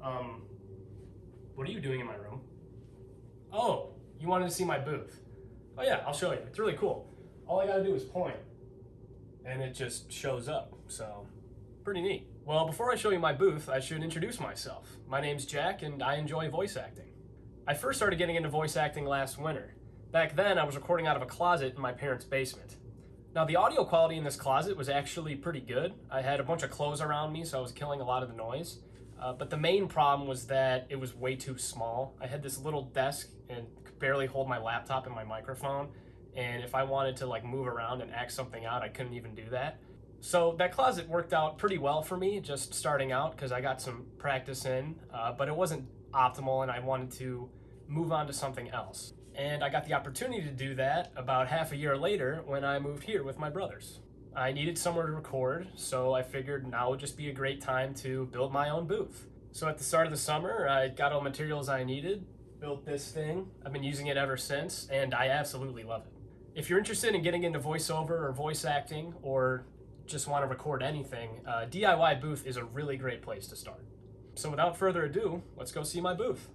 What are you doing in my room? Oh, you wanted to see my booth. Oh yeah, I'll show you. It's really cool. All I gotta do is point, and it just shows up, so pretty neat. Well, before I show you my booth, I should introduce myself. My name's Jack, and I enjoy voice acting. I first started getting into voice acting last winter. Back then, I was recording out of a closet in my parents' basement. Now, the audio quality in this closet was actually pretty good. I had a bunch of clothes around me, so I was killing a lot of the noise. But the main problem was that it was way too small. I had this little desk and could barely hold my laptop and my microphone. And if I wanted to move around and act something out, I couldn't even do that. So that closet worked out pretty well for me, just starting out, because I got some practice in, but it wasn't optimal and I wanted to move on to something else. And I got the opportunity to do that about half a year later when I moved here with my brothers. I needed somewhere to record, so I figured now would just be a great time to build my own booth. So at the start of the summer, I got all the materials I needed, built this thing. I've been using it ever since, and I absolutely love it. If you're interested in getting into voiceover or voice acting, or just want to record anything, DIY booth is a really great place to start. So without further ado, let's go see my booth.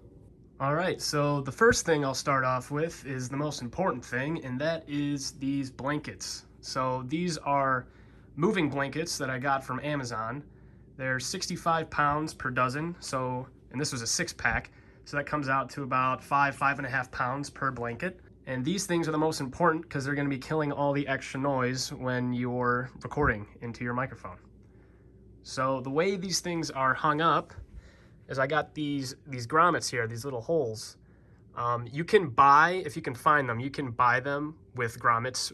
All right, so the first thing I'll start off with is the most important thing, and that is these blankets. So these are moving blankets that I got from Amazon. They're 65 pounds per dozen, and this was a 6-pack, so that comes out to about 5.5 pounds per blanket. And these things are the most important because they're going to be killing all the extra noise when you're recording into your microphone. So the way these things are hung up is I got these grommets here, these little holes. You can buy, if you can find them, you can buy them with grommets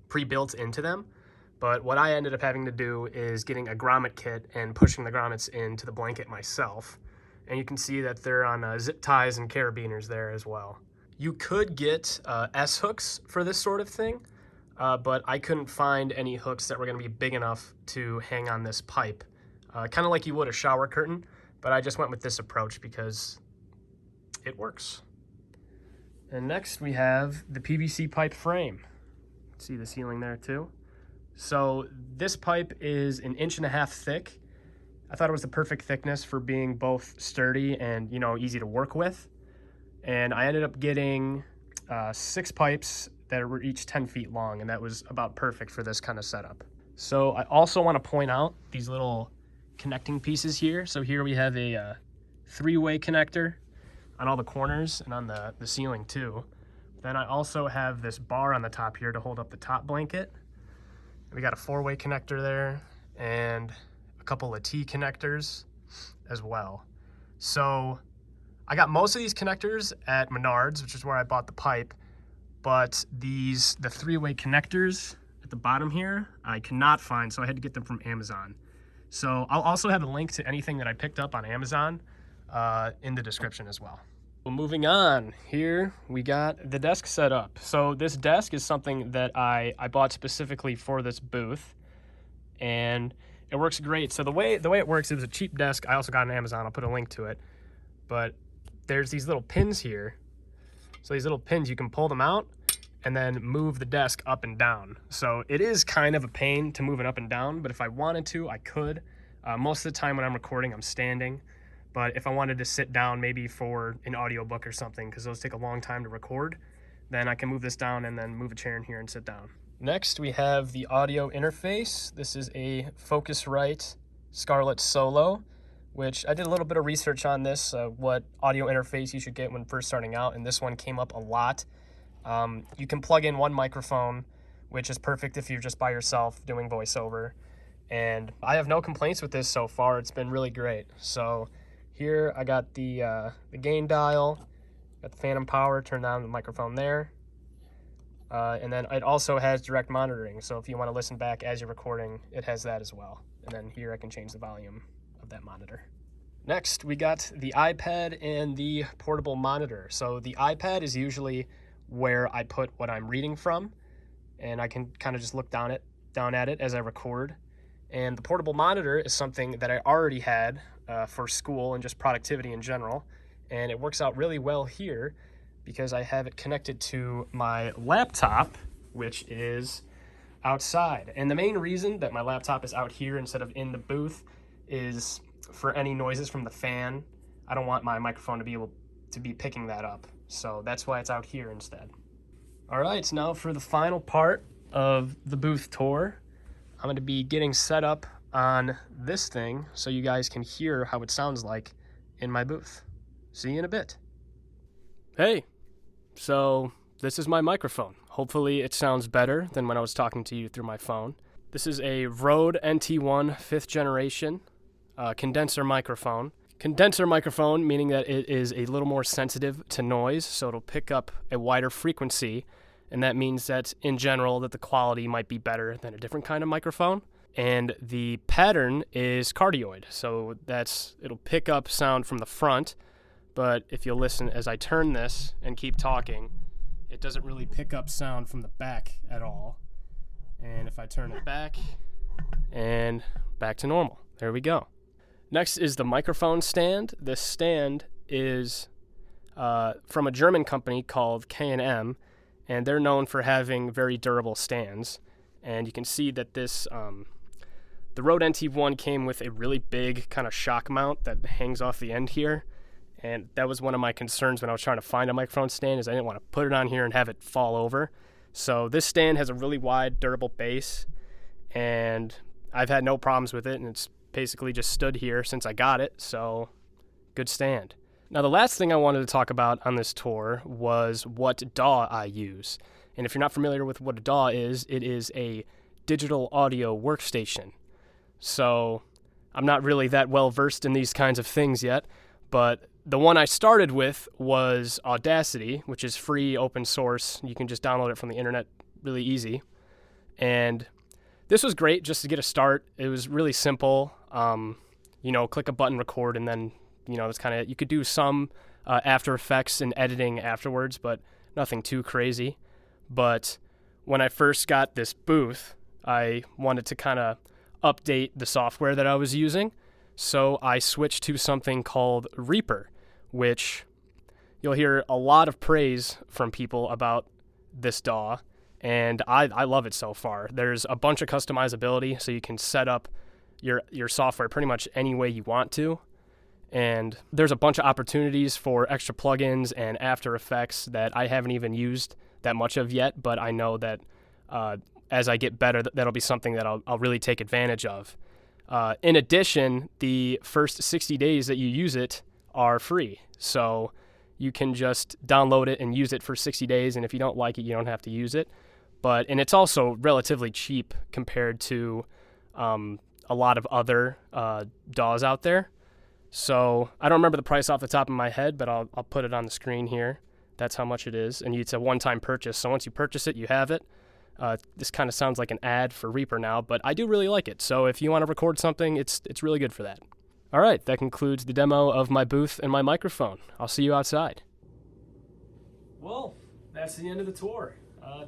pre-built into them. But what I ended up having to do is getting a grommet kit and pushing the grommets into the blanket myself. And you can see that they're on zip ties and carabiners there as well. You could get S-hooks for this sort of thing, but I couldn't find any hooks that were gonna be big enough to hang on this pipe. Kind of like you would a shower curtain, but I just went with this approach because it works. And next we have the PVC pipe frame. See the ceiling there too? So this pipe is 1.5 inches thick. I thought it was the perfect thickness for being both sturdy and, easy to work with. And I ended up getting 6 pipes that were each 10 feet long, and that was about perfect for this kind of setup. So I also want to point out these little connecting pieces here. So here we have a 3-way connector on all the corners and on the ceiling too. Then I also have this bar on the top here to hold up the top blanket. We got a 4-way connector there and a couple of T connectors as well. So I got most of these connectors at Menards, which is where I bought the pipe, but the 3-way connectors at the bottom here, I cannot find, so I had to get them from Amazon. So I'll also have a link to anything that I picked up on Amazon in the description as well. Well, moving on, here we got the desk set up. So this desk is something that I bought specifically for this booth, and it works great. So the way it works, it was a cheap desk. I also got on Amazon. I'll put a link to it. But there's these little pins here. So these little pins, you can pull them out and then move the desk up and down. So it is kind of a pain to move it up and down, but if I wanted to, I could. Most of the time when I'm recording, I'm standing. But if I wanted to sit down maybe for an audiobook or something, because those take a long time to record, then I can move this down and then move a chair in here and sit down. Next, we have the audio interface. This is a Focusrite Scarlett Solo, which I did a little bit of research on this, what audio interface you should get when first starting out, and this one came up a lot. You can plug in one microphone, which is perfect if you're just by yourself doing voiceover. And I have no complaints with this so far. It's been really great. So here I got the gain dial, got the phantom power, turn down the microphone there. And then it also has direct monitoring. So if you want to listen back as you're recording, it has that as well. And then here I can change the volume of that monitor. Next, we got the iPad and the portable monitor. So the iPad is usually where I put what I'm reading from, and I can kind of just look down at it as I record. And the portable monitor is something that I already had for school and just productivity in general, and it works out really well here because I have it connected to my laptop, which is outside. And the main reason that my laptop is out here instead of in the booth is for any noises from the fan. I don't want my microphone to be able to be picking that up. So that's why it's out here instead. All right, so now for the final part of the booth tour, I'm going to be getting set up on this thing so you guys can hear how it sounds like in my booth. See you in a bit. Hey, so this is my microphone. Hopefully it sounds better than when I was talking to you through my phone. This is a Rode NT1 5th generation condenser microphone. Condenser microphone meaning that it is a little more sensitive to noise, so it'll pick up a wider frequency, and that means that in general that the quality might be better than a different kind of microphone. And the pattern is cardioid, so it'll pick up sound from the front, but if you'll listen as I turn this and keep talking, it doesn't really pick up sound from the back at all. And if I turn it back, and back to normal. There we go. Next is the microphone stand. This stand is from a German company called K&M, and they're known for having very durable stands. And you can see that this, the Rode NT1 came with a really big kind of shock mount that hangs off the end here. And that was one of my concerns when I was trying to find a microphone stand, is I didn't want to put it on here and have it fall over. So this stand has a really wide, durable base, and I've had no problems with it, and it's basically just stood here since I got it, so good stand. Now the last thing I wanted to talk about on this tour was what DAW I use. And if you're not familiar with what a DAW is, it is a digital audio workstation. So I'm not really that well versed in these kinds of things yet, but the one I started with was Audacity, which is free, open source. You can just download it from the internet really easy. And this was great just to get a start. It was really simple. Click a button, record, and then, it's kind of, you could do some After Effects and editing afterwards, but nothing too crazy. But when I first got this booth, I wanted to kind of update the software that I was using. So I switched to something called Reaper, which you'll hear a lot of praise from people about this DAW. And I love it so far. There's a bunch of customizability, so you can set up your software pretty much any way you want to. And there's a bunch of opportunities for extra plugins and After Effects that I haven't even used that much of yet, but I know that as I get better, that'll be something that I'll really take advantage of. In addition, the first 60 days that you use it are free. So you can just download it and use it for 60 days, and if you don't like it, you don't have to use it. And it's also relatively cheap compared to a lot of other DAWs out there. So I don't remember the price off the top of my head, but I'll put it on the screen here. That's how much it is, and it's a one-time purchase. So once you purchase it, you have it. This kind of sounds like an ad for Reaper now, but I do really like it. So if you want to record something, it's really good for that. All right, that concludes the demo of my booth and my microphone. I'll see you outside. Well, that's the end of the tour.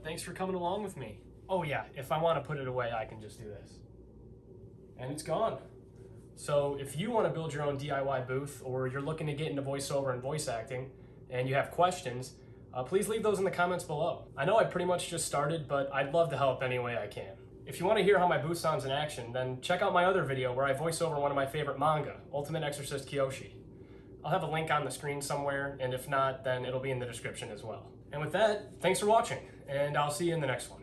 Thanks for coming along with me. Oh yeah, if I want to put it away, I can just do this. And it's gone. So if you want to build your own DIY booth, or you're looking to get into voiceover and voice acting, and you have questions, please leave those in the comments below. I know I pretty much just started, but I'd love to help any way I can. If you want to hear how my booth sounds in action, then check out my other video where I voice over one of my favorite manga, Ultimate Exorcist Kyoshi. I'll have a link on the screen somewhere, and if not, then it'll be in the description as well. And with that, thanks for watching, and I'll see you in the next one.